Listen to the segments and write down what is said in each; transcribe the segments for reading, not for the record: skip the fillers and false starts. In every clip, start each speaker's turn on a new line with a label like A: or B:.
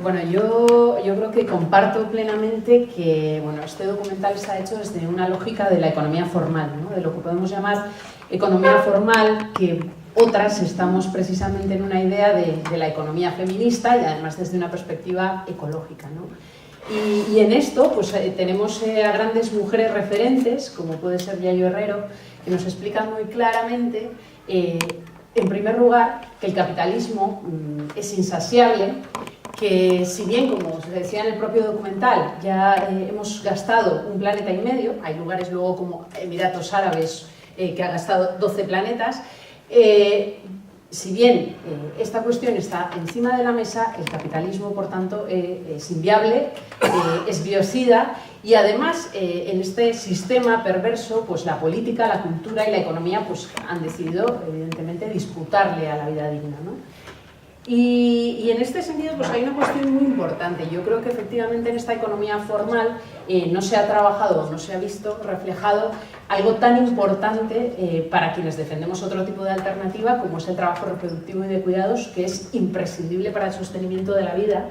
A: Bueno, yo creo que comparto plenamente que este documental está hecho desde una lógica de la economía formal, ¿no? De lo que podemos llamar economía formal, que otras estamos precisamente en una idea de la economía feminista y además desde una perspectiva ecológica, ¿no? Y en esto pues, tenemos a grandes mujeres referentes, como puede ser Yayo Herrero, que nos explican muy claramente, en primer lugar, que el capitalismo es insaciable, que si bien, como se decía en el propio documental, ya hemos gastado 1,5 planetas, hay lugares luego como Emiratos Árabes que han gastado 12 planetas, si bien esta cuestión está encima de la mesa, el capitalismo, por tanto, es inviable, es biocida y además en este sistema perverso, pues la política, la cultura y la economía pues, han decidido, evidentemente, disputarle a la vida digna, ¿no? Y en este sentido pues hay una cuestión muy importante. Yo creo que efectivamente en esta economía formal no se ha trabajado, no se ha visto reflejado algo tan importante para quienes defendemos otro tipo de alternativa como es el trabajo reproductivo y de cuidados, que es imprescindible para el sostenimiento de la vida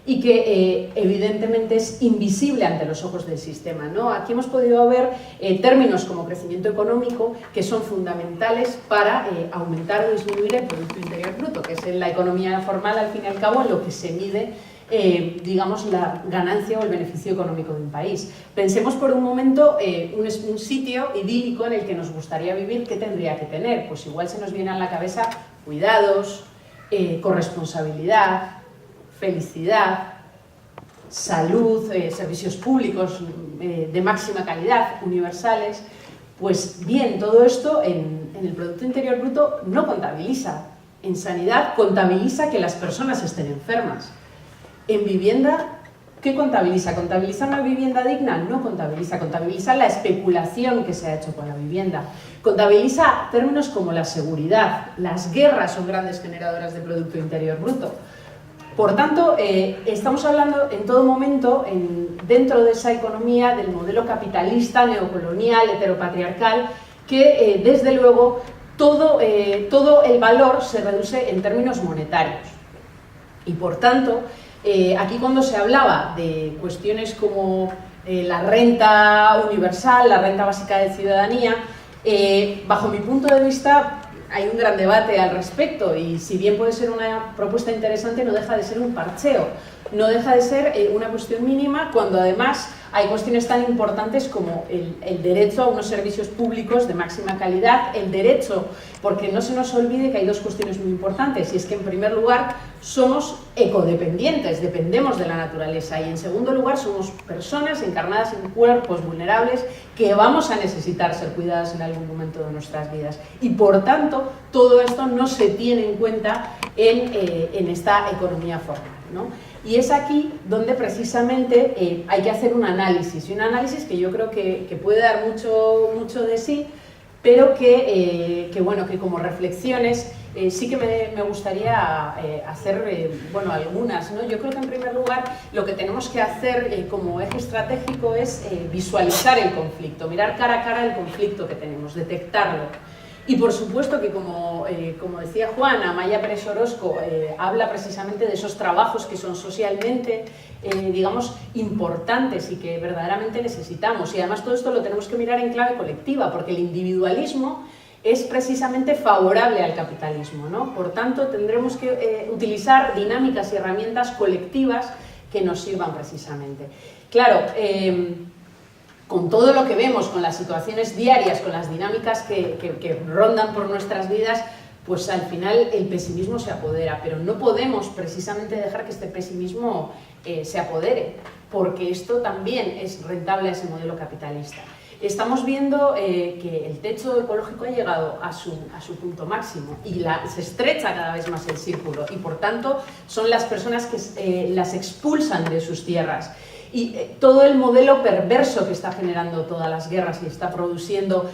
A: y que evidentemente es invisible ante los ojos del sistema, ¿no? Aquí hemos podido ver términos como crecimiento económico que son fundamentales para aumentar o disminuir el Producto Interior Bruto, que es en la economía formal, al fin y al cabo, lo que se mide digamos, la ganancia o el beneficio económico de un país. Pensemos por un momento un sitio idílico en el que nos gustaría vivir, ¿qué tendría que tener? Pues igual se nos viene a la cabeza cuidados, corresponsabilidad, felicidad, salud, servicios públicos de máxima calidad, universales. Pues bien, todo esto en el Producto Interior Bruto no contabiliza. En sanidad contabiliza que las personas estén enfermas. En vivienda, ¿qué contabiliza? ¿Contabiliza una vivienda digna? No contabiliza. Contabiliza la especulación que se ha hecho con la vivienda. Contabiliza términos como la seguridad. Las guerras son grandes generadoras de Producto Interior Bruto. Por tanto, estamos hablando en todo momento, dentro de esa economía del modelo capitalista, neocolonial, heteropatriarcal, que desde luego todo el valor se reduce en términos monetarios. Y por tanto, aquí cuando se hablaba de cuestiones como la renta universal, la renta básica de ciudadanía, bajo mi punto de vista hay un gran debate al respecto y si bien puede ser una propuesta interesante, no deja de ser un parcheo, no deja de ser una cuestión mínima cuando además hay cuestiones tan importantes como el derecho a unos servicios públicos de máxima calidad, el derecho, porque no se nos olvide que hay dos cuestiones muy importantes y es que en primer lugar somos ecodependientes, dependemos de la naturaleza y en segundo lugar somos personas encarnadas en cuerpos vulnerables que vamos a necesitar ser cuidadas en algún momento de nuestras vidas y por tanto todo esto no se tiene en cuenta en esta economía formal, ¿no? Y es aquí donde precisamente hay que hacer un análisis, y un análisis que yo creo que puede dar mucho de sí, pero que como reflexiones sí que me gustaría hacer algunas, ¿no? Yo creo que en primer lugar lo que tenemos que hacer como eje estratégico es visualizar el conflicto, mirar cara a cara el conflicto que tenemos, detectarlo. Y por supuesto que como decía Juan, Amaia Pérez Orozco habla precisamente de esos trabajos que son socialmente, digamos, importantes y que verdaderamente necesitamos. Y además todo esto lo tenemos que mirar en clave colectiva, porque el individualismo es precisamente favorable al capitalismo, ¿no? Por tanto, tendremos que utilizar dinámicas y herramientas colectivas que nos sirvan precisamente. Claro, con todo lo que vemos, con las situaciones diarias, con las dinámicas que rondan por nuestras vidas, pues al final el pesimismo se apodera, pero no podemos precisamente dejar que este pesimismo se apodere, porque esto también es rentable a ese modelo capitalista. Estamos viendo que el techo ecológico ha llegado a su punto máximo y se estrecha cada vez más el círculo y por tanto son las personas que las expulsan de sus tierras. Y todo el modelo perverso que está generando todas las guerras y está produciendo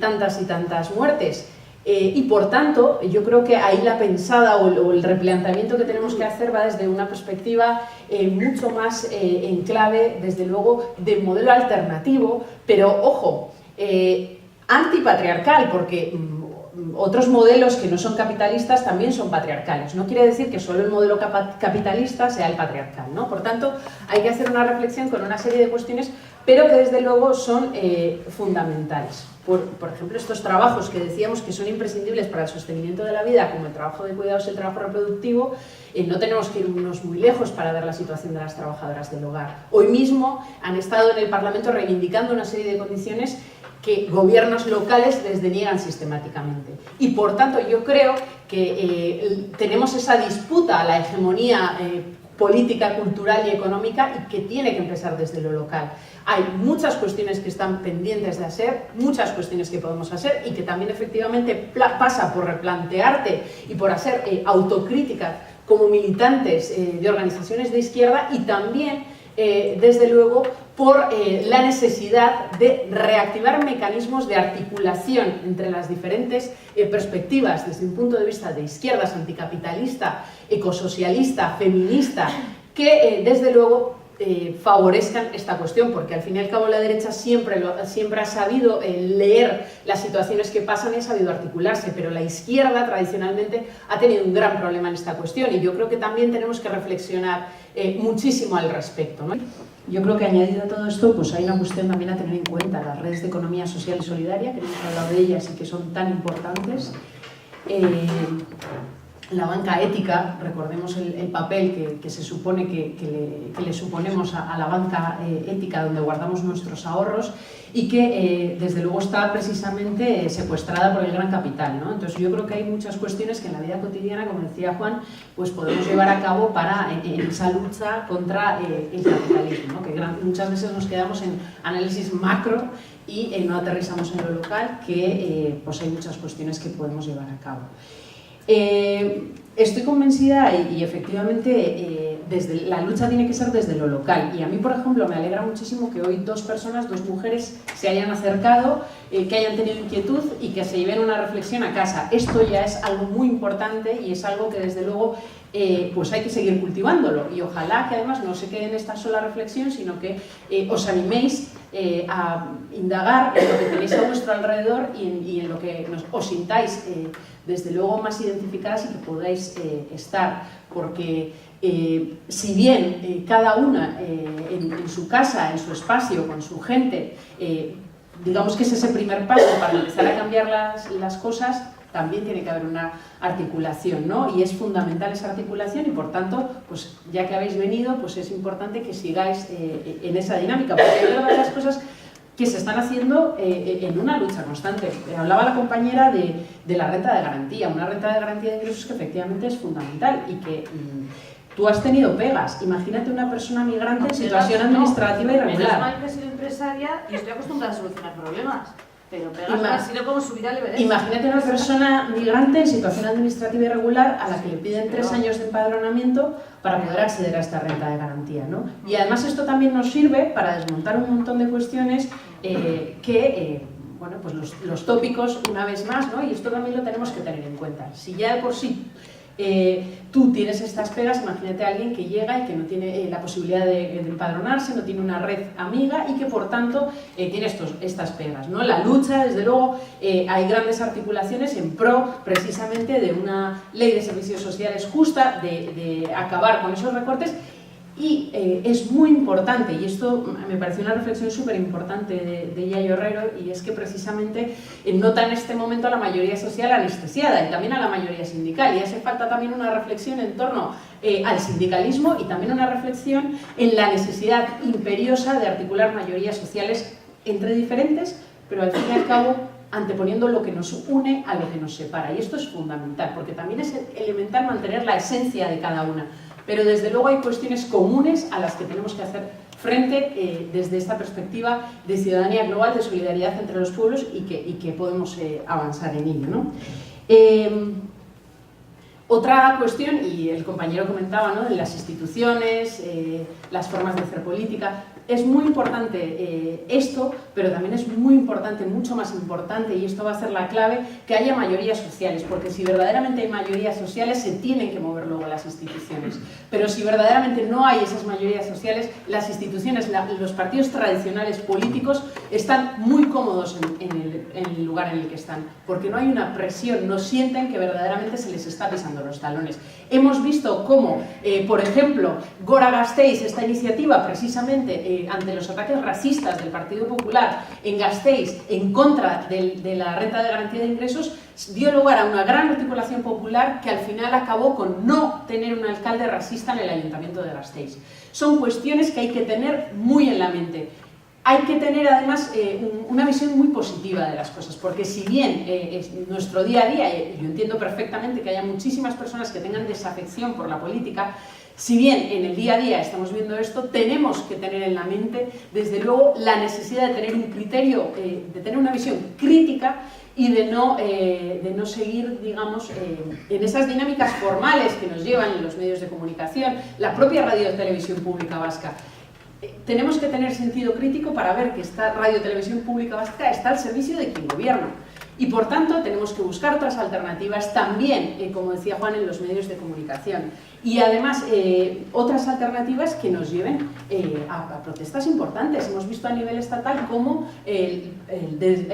A: tantas y tantas muertes. Y por tanto, yo creo que ahí la pensada o el replanteamiento que tenemos que hacer va desde una perspectiva mucho más en clave, desde luego, de modelo alternativo, pero ojo, antipatriarcal, porque otros modelos que no son capitalistas también son patriarcales. No quiere decir que solo el modelo capitalista sea el patriarcal, ¿no? Por tanto, hay que hacer una reflexión con una serie de cuestiones, pero que desde luego son fundamentales. Por ejemplo, estos trabajos que decíamos que son imprescindibles para el sostenimiento de la vida, como el trabajo de cuidados y el trabajo reproductivo, no tenemos que irnos muy lejos para ver la situación de las trabajadoras del hogar. Hoy mismo han estado en el Parlamento reivindicando una serie de condiciones que gobiernos locales les deniegan sistemáticamente. Y por tanto yo creo que tenemos esa disputa a la hegemonía política, cultural y económica, y que tiene que empezar desde lo local. Hay muchas cuestiones que están pendientes de hacer, muchas cuestiones que podemos hacer y que también efectivamente pasa por replantearte y por hacer autocrítica como militantes de organizaciones de izquierda, y también desde luego por la necesidad de reactivar mecanismos de articulación entre las diferentes perspectivas desde un punto de vista de izquierdas, anticapitalista, ecosocialista, feminista, que desde luego favorezcan esta cuestión, porque al fin y al cabo la derecha siempre ha sabido leer las situaciones que pasan y ha sabido articularse, pero la izquierda tradicionalmente ha tenido un gran problema en esta cuestión, y yo creo que también tenemos que reflexionar muchísimo al respecto, ¿no? Yo creo que añadido a todo esto, pues hay una cuestión también a tener en cuenta, las redes de economía social y solidaria, que hemos hablado de ellas y que son tan importantes. La banca ética, recordemos el papel que se supone que le suponemos a la banca ética, donde guardamos nuestros ahorros, y que desde luego está precisamente secuestrada por el gran capital, ¿no? Entonces yo creo que hay muchas cuestiones que en la vida cotidiana, como decía Juan, pues podemos llevar a cabo para en esa lucha contra el capitalismo, ¿no? Que muchas veces nos quedamos en análisis macro y no aterrizamos en lo local, que pues hay muchas cuestiones que podemos llevar a cabo. Estoy convencida y efectivamente la lucha tiene que ser desde lo local, y a mí, por ejemplo, me alegra muchísimo que hoy dos mujeres se hayan acercado, que hayan tenido inquietud y que se lleven una reflexión a casa. Esto ya es algo muy importante y es algo que desde luego pues hay que seguir cultivándolo, y ojalá que además no se quede en esta sola reflexión, sino que os animéis a indagar en lo que tenéis a vuestro alrededor y en lo que os sintáis desde luego más identificadas y que podáis estar, porque si bien cada una en su casa, en su espacio, con su gente, digamos que es ese primer paso para empezar a cambiar las cosas, también tiene que haber una articulación, ¿no? Y es fundamental esa articulación, y por tanto, pues ya que habéis venido, pues es importante que sigáis en esa dinámica, porque hay una de las cosas que se están haciendo en una lucha constante. Hablaba la compañera de la renta de garantía, una renta de garantía de ingresos que efectivamente es fundamental y que tú has tenido pegas. Imagínate una persona migrante en situación administrativa irregular.
B: Menos mal que he sido empresaria y estoy acostumbrada a solucionar problemas. Pero pegas así no como subir al Everest.
A: Imagínate una persona migrante en situación administrativa irregular a la que le piden 3 años de empadronamiento para poder acceder a esta renta de garantía, ¿no? Y además esto también nos sirve para desmontar un montón de cuestiones bueno, pues los tópicos, una vez más, ¿no? Y esto también lo tenemos que tener en cuenta. Si ya de por sí tú tienes estas pegas, imagínate a alguien que llega y que no tiene la posibilidad de empadronarse, no tiene una red amiga y que por tanto tiene estas pegas, ¿no? La lucha, desde luego, hay grandes articulaciones en pro precisamente de una ley de servicios sociales justa, de acabar con esos recortes. Y es muy importante, y esto me pareció una reflexión súper importante de Yayo Herrero, y es que precisamente nota en este momento a la mayoría social anestesiada y también a la mayoría sindical, y hace falta también una reflexión en torno al sindicalismo y también una reflexión en la necesidad imperiosa de articular mayorías sociales entre diferentes, pero al fin y al cabo anteponiendo lo que nos une a lo que nos separa. Y esto es fundamental, porque también es elemental mantener la esencia de cada una. Pero desde luego hay cuestiones comunes a las que tenemos que hacer frente desde esta perspectiva de ciudadanía global, de solidaridad entre los pueblos, y que podemos avanzar en ello, ¿no? Otra cuestión, y el compañero comentaba, ¿no?, de las instituciones, las formas de hacer política. Es muy importante esto, pero también es muy importante, mucho más importante, y esto va a ser la clave, que haya mayorías sociales, porque si verdaderamente hay mayorías sociales se tienen que mover luego las instituciones. Pero si verdaderamente no hay esas mayorías sociales, las instituciones, los partidos tradicionales políticos están muy cómodos en el lugar en el que están, porque no hay una presión, no sienten que verdaderamente se les está pisando los talones. Hemos visto cómo, por ejemplo, Gora Gasteiz, esta iniciativa precisamente ante los ataques racistas del Partido Popular en Gasteiz en contra de la renta de garantía de ingresos, dio lugar a una gran articulación popular que al final acabó con no tener un alcalde racista en el Ayuntamiento de Gasteiz. Son cuestiones que hay que tener muy en la mente. Hay que tener además una visión muy positiva de las cosas, porque si bien es nuestro día a día, yo entiendo perfectamente que haya muchísimas personas que tengan desafección por la política, si bien en el día a día estamos viendo esto, tenemos que tener en la mente, desde luego, la necesidad de tener un criterio, de tener una visión crítica y de no seguir, digamos, en esas dinámicas formales que nos llevan los medios de comunicación, la propia Radio Televisión Pública Vasca. Tenemos que tener sentido crítico para ver que esta Radio Televisión Pública Vasca está al servicio de quien gobierna. Y por tanto tenemos que buscar otras alternativas también, como decía Juan, en los medios de comunicación. Y además otras alternativas que nos lleven a protestas importantes. Hemos visto a nivel estatal cómo el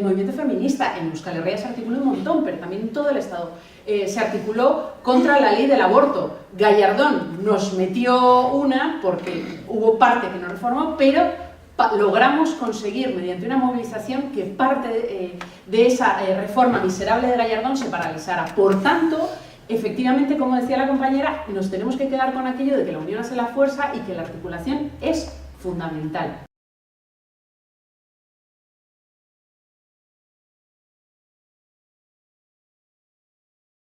A: movimiento feminista en Euskal Herria se articuló un montón, pero también en todo el Estado se articuló contra la ley del aborto. Gallardón nos metió una porque hubo parte que no reformó, pero logramos conseguir mediante una movilización que parte de esa reforma miserable de Gallardón se paralizara. Por tanto, efectivamente, como decía la compañera, nos tenemos que quedar con aquello de que la unión hace la fuerza y que la articulación es fundamental.